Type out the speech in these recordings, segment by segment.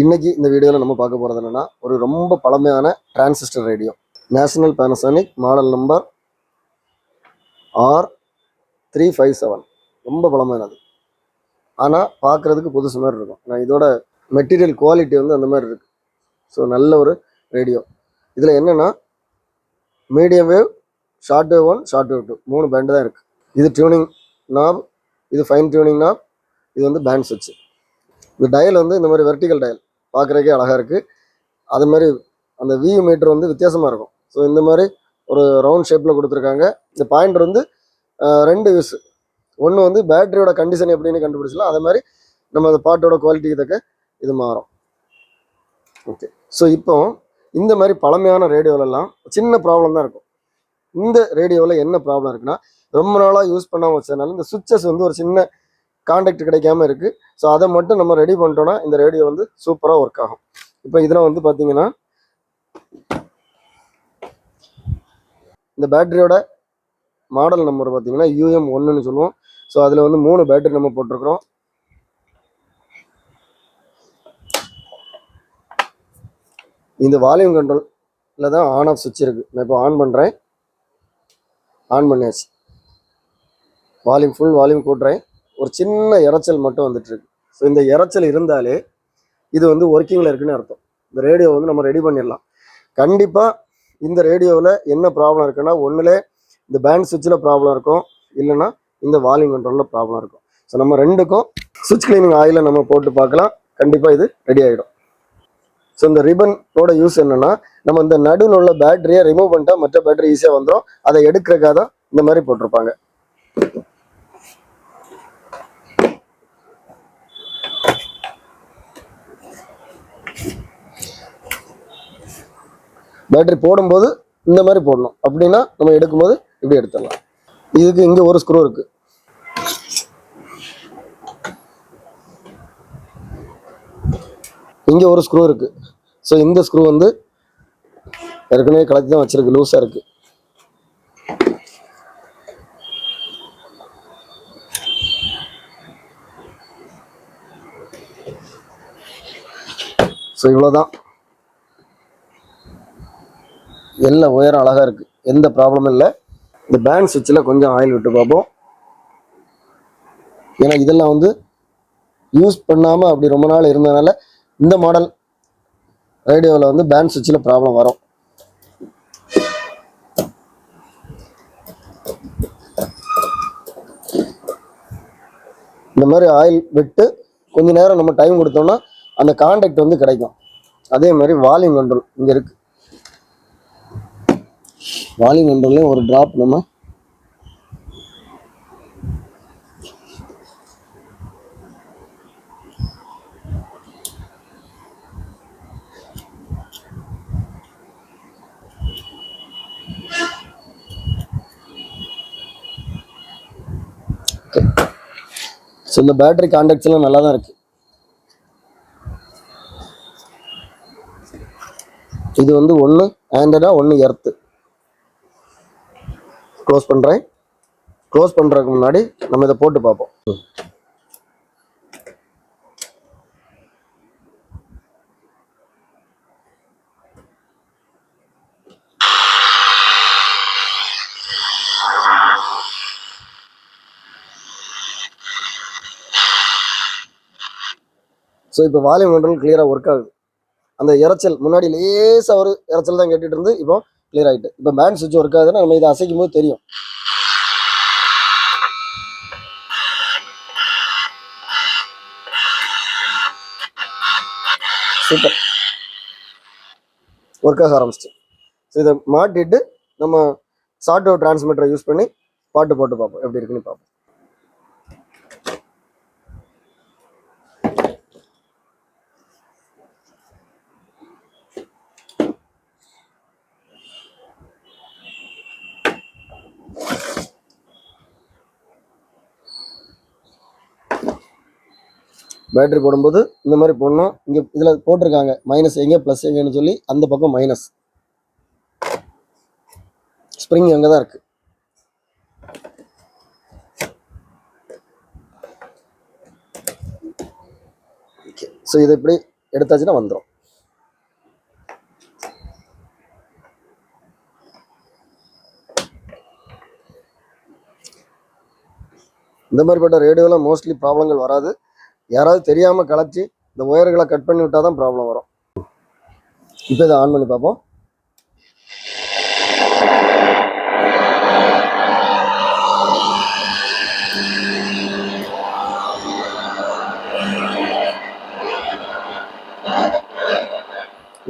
இன்னைக்கு இந்த வீடியோவில் நம்ம பார்க்க போகிறது என்னன்னா, ஒரு ரொம்ப பழமையான transistor radio, national Panasonic model number R357. ரொம்ப பழமையானது, ஆனால் பார்க்குறதுக்கு புதுசு மாதிரி இருக்கும். நான் இதோட மெட்டீரியல் குவாலிட்டி வந்து அந்த மாதிரி இருக்குது. ஸோ நல்ல ஒரு ரேடியோ. இதில் என்னென்னா, medium wave, short wave 1, short wave 2 3 band தான் இருக்குது. இது டியூனிங் நாப், இது ஃபைன் டியூனிங் நாப், இது வந்து பேண்ட் சுவிட்ச். இந்த டயல் வந்து இந்த மாதிரி வெர்டிக்கல் டயல் பார்க்குறதுக்கே அழகாக இருக்குது. அது மாதிரி அந்த வியூ மீட்டர் வந்து வித்தியாசமாக இருக்கும். ஸோ இந்த மாதிரி ஒரு ரவுண்ட் ஷேப்பில் கொடுத்துருக்காங்க. இந்த பாயிண்டர் வந்து 2 யூஸ். ஒன்று வந்து பேட்டரியோட கண்டிஷன் எப்படின்னு கண்டுபிடிச்சலாம், அதே மாதிரி நம்ம அந்த பாட்டோட குவாலிட்டிக்கு தக்க இது மாறும். ஓகே, ஸோ இப்போ இந்த மாதிரி பழமையான ரேடியோலெல்லாம் சின்ன ப்ராப்ளம் தான் இருக்கும். இந்த ரேடியோவில் என்ன ப்ராப்ளம் இருக்குன்னா, ரொம்ப நாளாக யூஸ் பண்ணாமல் வச்சதுனால இந்த சுவிட்சஸ் வந்து ஒரு சின்ன கான்டாக்ட் கிடைக்காம இருக்குது. ஸோ அதை மட்டும் நம்ம ரெடி பண்ணிட்டோன்னா இந்த ரேடியோ வந்து சூப்பராக ஒர்க் ஆகும். இப்போ இதில் வந்து பார்த்தீங்கன்னா, இந்த பேட்டரியோட மாடல் நம்பர் பார்த்தீங்கன்னா UM1ன்னு சொல்லுவோம். ஸோ அதில் வந்து 3 பேட்டரி நம்ம போட்டிருக்கிறோம். இந்த வால்யூம் கண்ட்ரோலில் தான் ஆன் ஆஃப் சுவிட்ச் இருக்குது. நான் இப்போ ஆன் பண்ணுறேன், ஆன் பண்ணியாச்சு. வால்யூம் ஃபுல் வால்யூம் கூட்டுறேன். ஒரு சின்ன இரைச்சல் மட்டும் வந்துட்டுருக்கு. ஸோ இந்த இரைச்சல் இருந்தாலே இது வந்து ஒர்க்கிங்கில் இருக்குன்னு அர்த்தம். இந்த ரேடியோ வந்து நம்ம ரெடி பண்ணிடலாம். கண்டிப்பாக இந்த ரேடியோவில் என்ன ப்ராப்ளம் இருக்குன்னா, ஒன்றுலே இந்த பேண்ட் சுவிட்சில் ப்ராப்ளம் இருக்கும், இல்லைன்னா இந்த வால்யூம் கண்ட்ரோலில் ப்ராப்ளம் இருக்கும். ஸோ நம்ம ரெண்டுக்கும் சுவிட்ச் கிளீனிங் ஆயிலை நம்ம போட்டு பார்க்கலாம். கண்டிப்பாக இது ரெடி ஆகிடும். ஸோ இந்த ரிபனோட யூஸ் என்னென்னா, நம்ம இந்த நடுவில் உள்ள பேட்டரியை ரிமூவ் பண்ணிட்டா மற்ற பேட்டரி ஈஸியாக வந்துடும். அதை எடுக்கிறக்காக தான் இந்த மாதிரி போட்டிருப்பாங்க. பேட்டரி போடும்போது இந்த மாதிரி போடணும், அப்படின்னா நம்ம எடுக்கும்போது இப்படி எடுத்துடலாம். இதுக்கு இங்கே ஒரு ஸ்க்ரூ இருக்குது, இங்கே ஒரு ஸ்க்ரூ இருக்குது. ஸோ இந்த ஸ்க்ரூ வந்து ஏற்கனவே கலத்தி தான் வச்சிருக்கு, லூஸாக இருக்குது. ஸோ இவ்வளோதான். எல்லாம் உயரம் அழகாக இருக்குது, எந்த ப்ராப்ளமும் இல்லை. இந்த பேண்ட் சுவிட்சில் கொஞ்சம் ஆயில் விட்டு பார்ப்போம். ஏன்னா இதெல்லாம் வந்து யூஸ் பண்ணாமல் அப்படி ரொம்ப நாள் இருந்ததுனால இந்த மாடல் ரேடியோவில் வந்து பேண்ட் சுவிட்சில் ப்ராப்ளம் வரும். இந்த மாதிரி ஆயில் விட்டு கொஞ்ச நேரம் நம்ம டைம் கொடுத்தோம்னா அந்த கான்டாக்ட் வந்து கிடைக்கும். அதே மாதிரி வால்யூம் கண்ட்ரோல் இங்கே இருக்குது. வால்யூம் கண்ட்ரோல்லையும் ஒரு ட்ராப் நம்ம ஸோ இந்த பேட்டரி கான்டாக்ட்ஸ் எல்லாம் நல்லா தான் இருக்குது. இது வந்து ஒன்று ஆண்ட்ராய்டா, ஒன்று எர்த்து. க்ளோஸ் பண்ணுறேன். க்ளோஸ் பண்ணுறதுக்கு முன்னாடி நம்ம இதை போட்டு பார்ப்போம். ஸோ இப்போ வால்யூம் கண்ட்ரோல் கிளியராக ஒர்க் ஆகுது. அந்த இரைச்சல் முன்னாடி லேசாக ஒரு இரைச்சல் தான் கேட்டுட்டு இருந்து இப்போ கிளியர் ஆகிட்டு. இப்போ பேண்ட் சுவிட்ச் ஒர்க் ஆகுதுன்னா நம்ம இதை அசைக்கும் போது தெரியும். சூப்பர், ஒர்க் ஆக ஆரம்பிச்சிச்சு. ஸோ இதை மாட்டிட்டு நம்ம ஷார்ட் வேவ் டிரான்ஸ்மிட்டரை யூஸ் பண்ணி பாட்டு போட்டு பார்ப்போம், எப்படி இருக்குன்னு பார்ப்போம். பேட்டரி போடும்போது இந்த மாதிரி போடணும். இங்கே இதில் போட்டிருக்காங்க மைனஸ் எங்கே ப்ளஸ் எங்கேன்னு சொல்லி, அந்த பக்கம் மைனஸ். ஸ்ப்ரிங் அங்கே தான் இருக்குது. ஓகே, ஸோ இதை இப்படி எடுத்தாச்சுன்னா வந்துடும். இந்த மாதிரிப்பட்ட ரேடியோவில் மோஸ்ட்லி ப்ராப்ளங்கள் வராது. யாராவது தெரியாமல் கலச்சி இந்த ஒயர்களை கட் பண்ணி விட்டால் தான் ப்ராப்ளம் வரும். இப்போ இதை ஆன் பண்ணி பார்ப்போம்.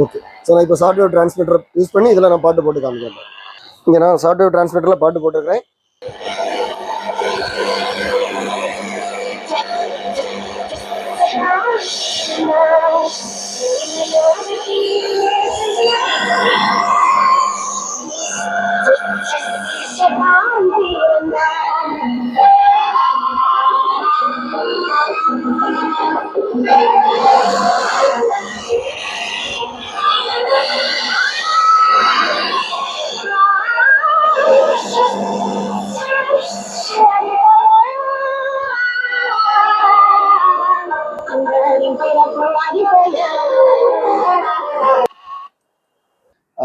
ஓகே, ஸோ நான் இப்போ சாஃப்ட்வேர் டிரான்ஸ்மிட்டர் யூஸ் பண்ணி இதில் நான் பாட்டு போட்டு காமிக்கிறேன். இங்கே நான் சாஃப்ட்வேர் டிரான்ஸ்மிட்டரில் பாட்டு போட்டுருக்கிறேன்.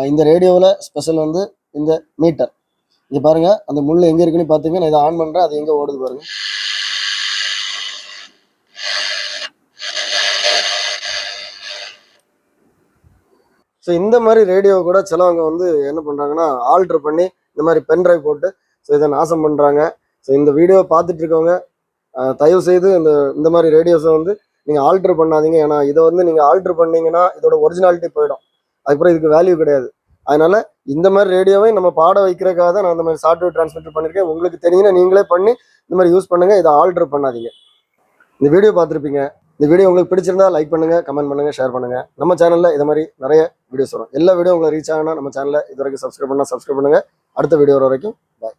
இந்த ரேடியோவில் ஸ்பெஷல் வந்து இந்த மீட்டர். இங்கே பாருங்க, அந்த முள் எங்கே இருக்குன்னு பார்த்துங்க. நான் இதை ஆன் பண்ணுறேன், அது எங்கே ஓடுது பாருங்க. ஸோ இந்த மாதிரி ரேடியோ கூட சிலவங்க வந்து என்ன பண்ணுறாங்கன்னா ஆல்ட்ரு பண்ணி இந்த மாதிரி பென் ட்ரைவ் போட்டு ஸோ இதை நாசம் பண்ணுறாங்க. ஸோ இந்த வீடியோ பார்த்துட்டு இருக்கவங்க தயவு செய்து இந்த மாதிரி ரேடியோஸை வந்து நீங்கள் ஆல்ட்ரு பண்ணாதீங்க. ஏன்னா இதை வந்து நீங்கள் ஆல்ட்ரு பண்ணீங்கன்னா இதோட ஒரிஜினாலிட்டி போயிடும். அதுக்கப்புறம் இதுக்கு வேல்யூ கிடையாது. அதனால இந்த மாதிரி ரேடியோவை நம்ம பாட வைக்கிறதுக்காக தான் நான் இந்த மாதிரி சாஃப்ட்வேர் டிரான்ஸ்மிட்டர் பண்ணியிருக்கேன். உங்களுக்கு தெரியுங்கன்னா நீங்களே பண்ணி இந்த மாதிரி யூஸ் பண்ணுங்க. இதை ஆல்ட்ரு பண்ணாதீங்க. இந்த வீடியோ பார்த்துருப்பீங்க. இந்த வீடியோ உங்களுக்கு பிடிச்சிருந்தா லைக் பண்ணுங்க, கமெண்ட் பண்ணுங்க, ஷேர் பண்ணுங்க. நம்ம சேனல்ல இது மாதிரி நிறைய வீடியோஸ் வரும். எல்லா வீடியோ உங்களுக்கு ரீச் ஆகணும்னா நம்ம சேனலை இது வரைக்கும் சப்ஸ்கிரைப் பண்ணுங்க. அடுத்த வீடியோ வர வரைக்கும் பாய்.